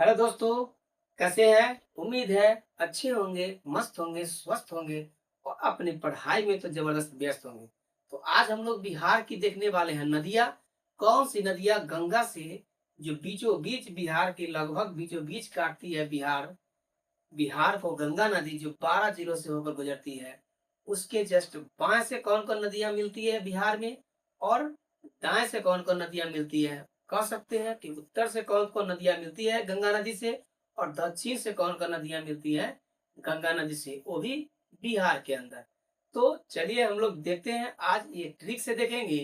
Hello दोस्तों, कैसे हैं? उम्मीद है अच्छे होंगे, मस्त होंगे, स्वस्थ होंगे और अपनी पढ़ाई में तो ज़बरदस्त व्यस्त होंगे। तो आज हम लोग बिहार की देखने वाले हैं नदियाँ। कौन-सी नदियाँ गंगा से जो बीचों-बीच बिहार के लगभग बीचों-बीच काटती है बिहार। बिहार को गंगा नदी जो 12 जिलों से होकर गुजरती है, उसके जस्ट बाएँ से कौन-कौन नदियाँ मिलती है बिहार में और दाएँ से कौन-कौन नदियाँ मिलती है। कह सकते हैं कि उत्तर से कौन-कौन नदियाँ मिलती है गंगा नदी से और दक्षिण से कौन-कौन नदियाँ मिलती है गंगा नदी से, वो भी बिहार के अंदर। तो चलिए हम लोग देखते हैं, आज ये ट्रिक से देखेंगे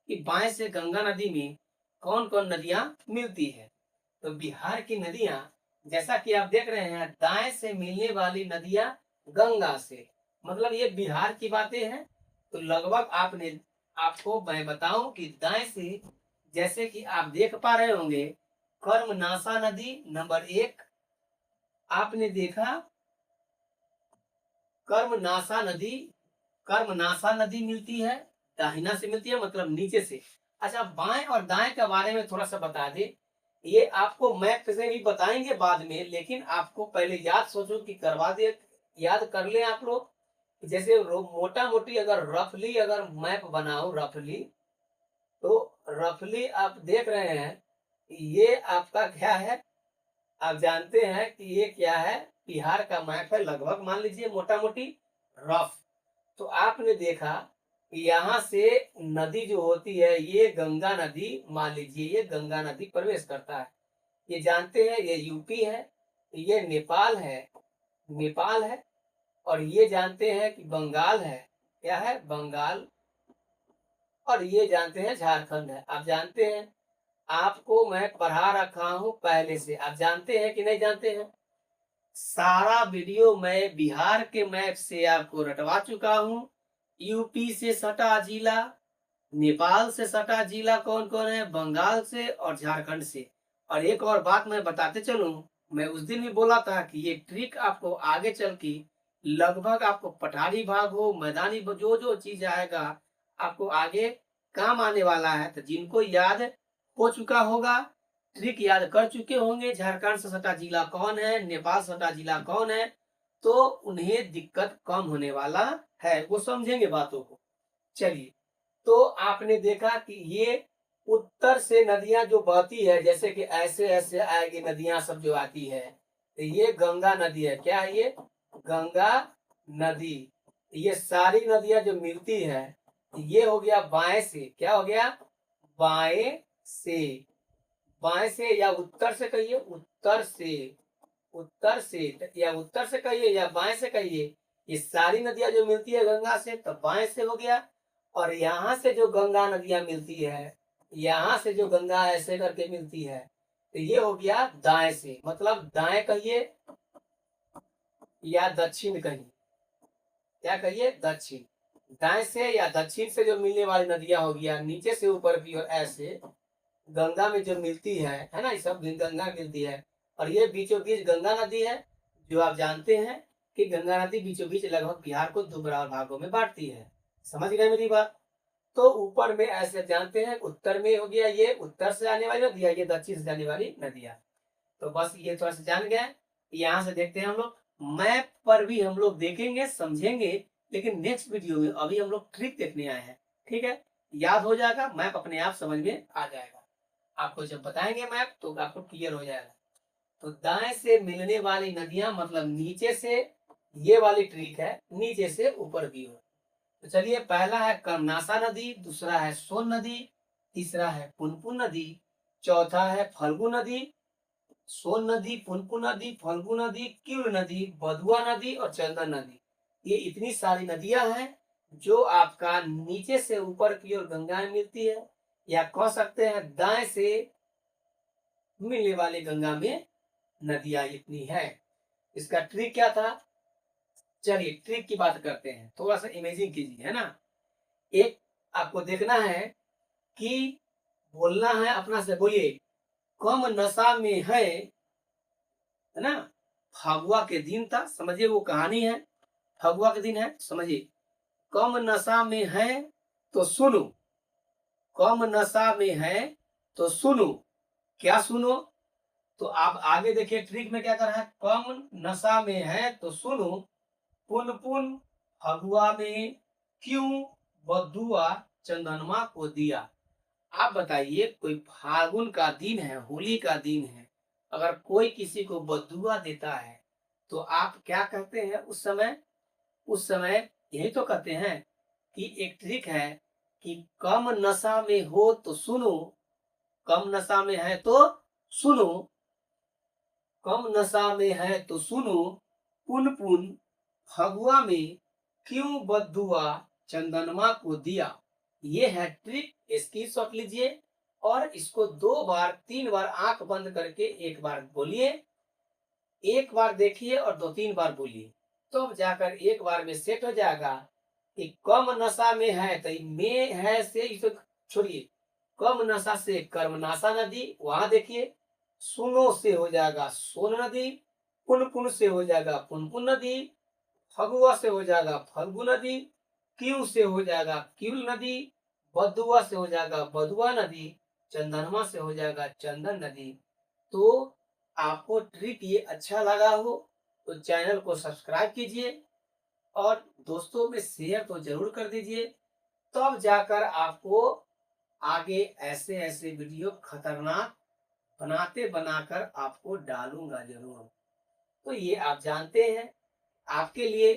कि बाएँ से गंगा नदी में कौन-कौन नदियाँ मिलती है। तो बिहार की नदियाँ जैसा कि आप देख रहे हैं, दाएं से मिलने वाली नदियां गंगा से, मतलब ये बिहार की बातें हैं। तो लगभग आपने आपको मैं बताऊं कि दाएं से, जैसे कि आप देख पा रहे होंगे, कर्मनाशा नदी नंबर एक आपने देखा। कर्मनाशा नदी कर्मनाशा नदी मिलती है, दाहिना से मिलती है मतलब नीचे से। अच्छा, बाएं और दाएं के बारे में थोड़ा सा बता दे। ये आपको मैप से भी बताएंगे बाद में, लेकिन आपको पहले याद सोचो कि करवा दे, याद कर ले आप लोग। जैसे मोटा मोटी अगर रफली अगर मैप बनाओ, रफली तो रफली आप देख रहे हैं, ये आपका क्या है। आप जानते हैं कि ये क्या है, बिहार का मैप है, लगभग मान लीजिए मोटा मोटी रफ। तो आपने देखा कि यहाँ से नदी जो होती है, ये गंगा नदी, मान लीजिए ये गंगा नदी प्रवेश करता है। ये जानते हैं ये यूपी है, ये नेपाल है, नेपाल है। और ये जानते हैं कि बंगाल है, क्या है, बंगाल। और ये जानते हैं झारखंड है। आप जानते हैं, आपको मैं पढ़ा रखा हूं पहले से, आप जानते हैं कि नहीं जानते हैं। सारा वीडियो मैं बिहार के मैप से आपको रटवा चुका हूं। यूपी से सटा जिला, नेपाल से सटा जिला कौन कौन है, बंगाल से और झारखंड से। और एक और बात मैं बताते चलूं, मैं उस दिन भी बोला था कि ये ट्रिक आपको आगे चल के लगभग आपको पठारी भाग हो, मैदानी जो जो चीज आएगा आपको आगे काम आने वाला है। तो जिनको याद हो चुका होगा, ट्रिक याद कर चुके होंगे, झारखंड से सटा जिला कौन है, नेपाल से सटा जिला कौन है, तो उन्हें दिक्कत कम होने वाला है, वो समझेंगे बातों को। चलिए, तो आपने देखा कि ये उत्तर से नदियां जो बहती है, जैसे कि ऐसे ऐसे आएगी नदियां सब जो आती है, तो ये गंगा नदी है। क्या है ये, गंगा नदी। ये सारी नदियां जो मिलती है, ये हो गया बाएं से, क्या हो गया, बाएं से। बाएं से या उत्तर से कहिए, उत्तर से, उत्तर से या उत्तर से कहिए या बाएं से कहिए। ये सारी नदियां जो मिलती है गंगा से, तो बाएं से हो गया। और यहाँ से जो गंगा नदियां मिलती है, यहाँ से जो गंगा ऐसे करके मिलती है, तो ये हो गया दाएं से, मतलब दाएं कहिए या दक्षिण कहिए, क्या कहिए, दक्षिण। दाएं से या दक्षिण से जो मिलने वाली नदियां हो गया, नीचे से ऊपर की ओर ऐसे गंगा में जो मिलती है ना, ये सब गंगा मिलती है। और ये बीचों बीच गंगा नदी है, जो आप जानते हैं कि गंगा नदी बीचों बीच लगभग बिहार को दो बराबर भागों में बांटती है। समझ गए मेरी बात। तो ऊपर में ऐसे जानते हैं, उत्तर में हो गया ये उत्तर से आने वाली नदियां, ये दक्षिण से जाने वाली नदियां। तो बस ये थोड़ा सा जान गए। यहाँ से देखते हैं हम लोग, मैप पर भी हम लोग देखेंगे समझेंगे, लेकिन नेक्स्ट वीडियो में अभी हम लोग ट्रिक देखने आए हैं। ठीक है, याद हो जाएगा, मैप अपने आप समझ में आ जाएगा। आपको जब बताएंगे मैप तो आपको क्लियर हो जाएगा। तो दाएं से मिलने वाली नदियां मतलब नीचे से, ये वाली ट्रिक है, नीचे से ऊपर की ओर। तो चलिए, पहला है कर्मनाशा नदी, दूसरा है सोन नदी, तीसरा है पुनपुन नदी, चौथा है फल्गु नदी। सोन नदी, पुनपुन नदी, फल्गु नदी, क्यूर नदी, बधुआ नदी और चंदन नदी। ये इतनी सारी नदियां हैं जो आपका नीचे से ऊपर की ओर गंगा में मिलती है, या कह सकते हैं दाएं से मिलने वाली गंगा में नदियां इतनी है। इसका ट्रिक क्या था, चलिए ट्रिक की बात करते हैं, थोड़ा सा इमेजिंग कीजिए, है ना। एक आपको देखना है कि बोलना है अपना से, बोलिए, कम नशा में है ना। फगुआ के दिन था, समझिए वो कहानी है, फगुआ के दिन है, समझिए। कम नशा में है तो सुनो, कम नशा में है तो सुनो, क्या सुनो, तो आप आगे देखिए ट्रिक में क्या कर रहा है, कम नशा में है तो सुनो, पुन पुन फगुआ में क्यों बदुआ चंदनमा को दिया। आप बताइए, कोई फागुन का दिन है, होली का दिन है, अगर कोई किसी को बदुआ देता है तो आप क्या कहते हैं उस समय? उस समय यही तो कहते हैं कि एक ट्रिक है कि कम नशा में हो तो सुनो, कम नशा में है तो सुनो, कम नशा में है तो सुनो, पुन पुन फगुआ में क्यों बदुआ चंदनमा को दिया। ये है ट्रिक, इसकी शॉट लीजिए और इसको 2 बार 3 बार आंख बंद करके एक बार बोलिए, एक बार देखिए और 2 3 बार बोलिए, तो अब जाकर एक बार में सेट हो जाएगा कि कम नशा में है तो में है से इसे छोड़िए, कम नशा से कर्मनाशा नदी, वहां देखिए सुनो से हो जाएगा सोन नदी, पुन पुन से हो जाएगा पुनपुन नदी, फगुआ से हो जाएगा फल्गु नदी, क्यू से हो जाएगा क्यूल नदी, बदुआ से हो जाएगा बदुआ नदी, चंदनमा से हो जाएगा चंदन नदी। तो आपको ट्रिक ये अच्छा लगा हो तो चैनल को सब्सक्राइब कीजिए और दोस्तों में शेयर तो जरूर कर दीजिए, तब जाकर आपको आगे ऐसे ऐसे वीडियो खतरनाक बनाते बनाकर आपको डालूंगा जरूर। तो ये आप जानते हैं, आपके लिए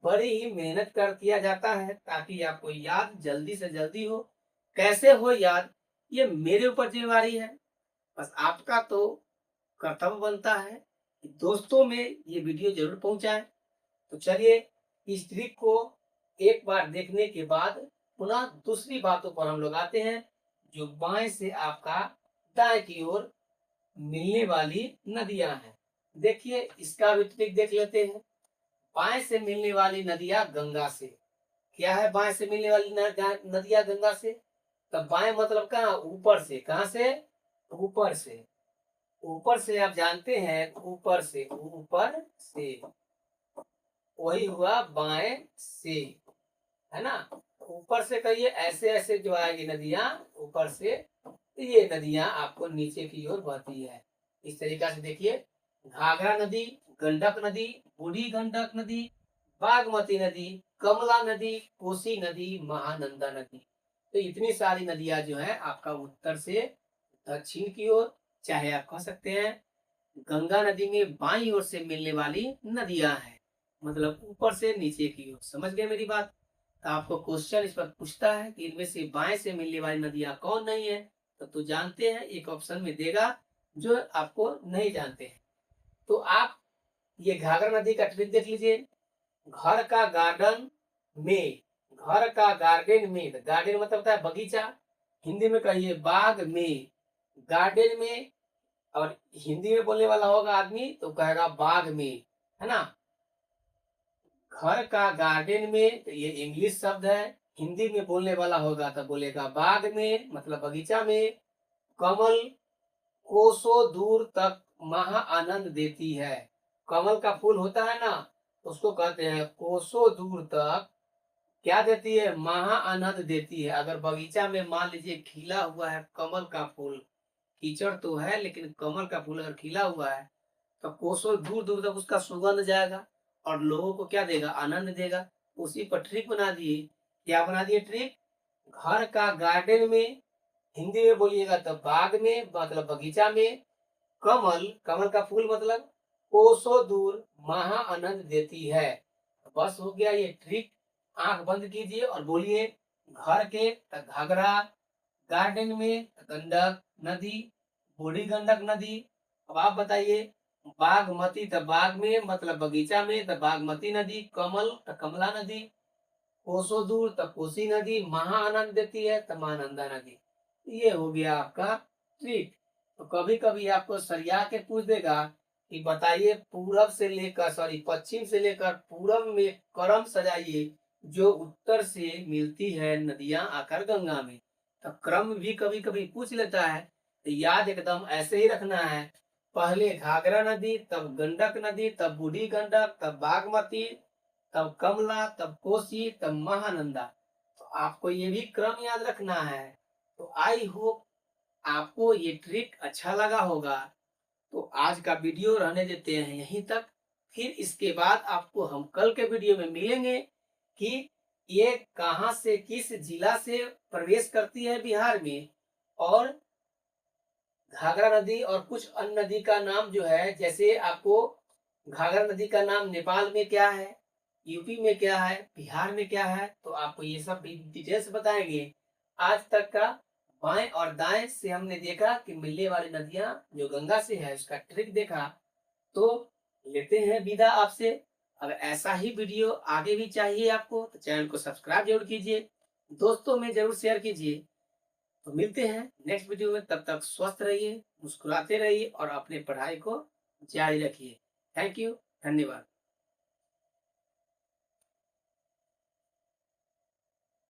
बड़ी ही मेहनत कर किया जाता है ताकि आपको याद जल्दी से जल्दी हो। कैसे हो याद, ये मेरे ऊपर जिम्मेवारी है, बस आपका तो कर्तव्य बनता है कि दोस्तों में ये वीडियो जरूर पहुंचाएं। तो चलिए, इस ट्रिक को एक बार देखने के बाद पुनः दूसरी बातों पर हम लोग आते हैं, जो बाएं से आपका दाएं की ओर मिलने वाली नदियां हैं। देखिए इसका भी ट्रिक देख लेते हैं। बाएं से मिलने वाली नदियां गंगा से, क्या है बाएं से मिलने वाली नदियां गंगा से, तब बाएं मतलब कहाँ, ऊपर से, कहां से, ऊपर से, ऊपर से आप जानते हैं, ऊपर से, ऊपर से, वही हुआ बाएं से, है ना। ऊपर से कहिए, ऐसे ऐसे जो आएगी नदियां ऊपर से, तो ये नदियां आपको नीचे की ओर बहती है। इस तरीका से देखिए, घाघरा नदी, गंडक नदी, बूढ़ी गंडक नदी, बागमती नदी, कमला नदी, कोसी नदी, महानंदा नदी। तो इतनी सारी नदियां जो है आपका उत्तर से दक्षिण की ओर, चाहे आप कह सकते हैं गंगा नदी में बाईं ओर से मिलने वाली नदियां हैं, मतलब ऊपर से नीचे की ओर। समझ गए मेरी बात? तो आपको क्वेश्चन इस पर पूछता है कि इनमें से बाएं से मिलने वाली नदियां कौन नहीं है, तो जानते हैं, एक ऑप्शन में देगा जो आपको नहीं जानते हैं। तो आप ये घाघरा नदी का ट्रिक देख लीजिए। घर का गार्डन में, घर का गार्डन में, गार्डन मतलब होता है बगीचा, हिंदी में कहिए बाग में, गार्डन में, और हिंदी में बोलने वाला होगा आदमी तो कहेगा बाग में, है ना। घर का गार्डन में तो ये इंग्लिश शब्द है, हिंदी में बोलने वाला होगा तो बोलेगा बाग में, मतलब बगीचा में। कमल कोसों दूर तक महा आनंद देती है, कमल का फूल होता है ना, उसको कहते हैं कोसों दूर तक क्या देती है, महा आनंद देती है। अगर बगीचा में मान लीजिए खिला हुआ है कमल का फूल, कीचड़ तो है लेकिन कमल का फूल अगर खिला हुआ है तो कोसों दूर दूर तक उसका सुगंध जाएगा और लोगों को क्या देगा, आनंद देगा। उसी पर ट्रिक बना दिए, क्या बना दिए ट्रिक, घर का गार्डन में, हिंदी में बोलिएगा तो बाग में मतलब बगीचा में, कमल, कमल का फूल मतलब कोसों दूर महा आनंद देती है। बस हो गया ये ट्रिक। आंख बंद कीजिए और बोलिए, घर के घाघरा, गार्डन में गंडक नदी, बूढ़ी गंडक नदी। अब आप बताइए, बागमती तो बाग में मतलब बगीचा में तो बागमती नदी, कमल तो कमला नदी, कोसों दूर तो कोसी नदी, महा आनंद देती है तो महानंदा नदी। ये हो गया आपका ट्रिक। तो कभी कभी आपको सरिया के पूछ देगा कि बताइए पूरब से लेकर, सॉरी पश्चिम से लेकर पूरब में क्रम सजाइए जो उत्तर से मिलती है नदियां आकर गंगा में। तो क्रम भी कभी कभी पूछ लेता है, तो याद एकदम ऐसे ही रखना है, पहले घाघरा नदी, तब गंडक नदी, तब बूढ़ी गंडक, तब बागमती, तब कमला, तब कोसी, तब महानंदा। तो आपको ये भी क्रम याद रखना है। तो आई होप आपको ये ट्रिक अच्छा लगा होगा। तो आज का वीडियो रहने देते हैं यहीं तक। फिर इसके बाद आपको हम कल के वीडियो में मिलेंगे कि ये कहाँ से किस जिला से प्रवेश करती है बिहार में, और घाघरा नदी और कुछ अन्य नदी का नाम जो है, जैसे आपको घाघरा नदी का नाम नेपाल में क्या है, यूपी में क्या है, बिहार में क्या है, तो आपको ये सब भी डिटेल्स बताएंगे। आज तक का बाएं और दाएं से हमने देखा कि मिलने वाली नदियां जो गंगा से है उसका ट्रिक देखा। तो लेते हैं विदा आपसे। अगर ऐसा ही वीडियो आगे भी चाहिए आपको तो चैनल को सब्सक्राइब जरूर कीजिए, दोस्तों में जरूर शेयर कीजिए। तो मिलते हैं नेक्स्ट वीडियो में, तब तक स्वस्थ रहिए, मुस्कुराते रहिए और अपने पढ़ाई को जारी रखिए। थैंक यू, धन्यवाद।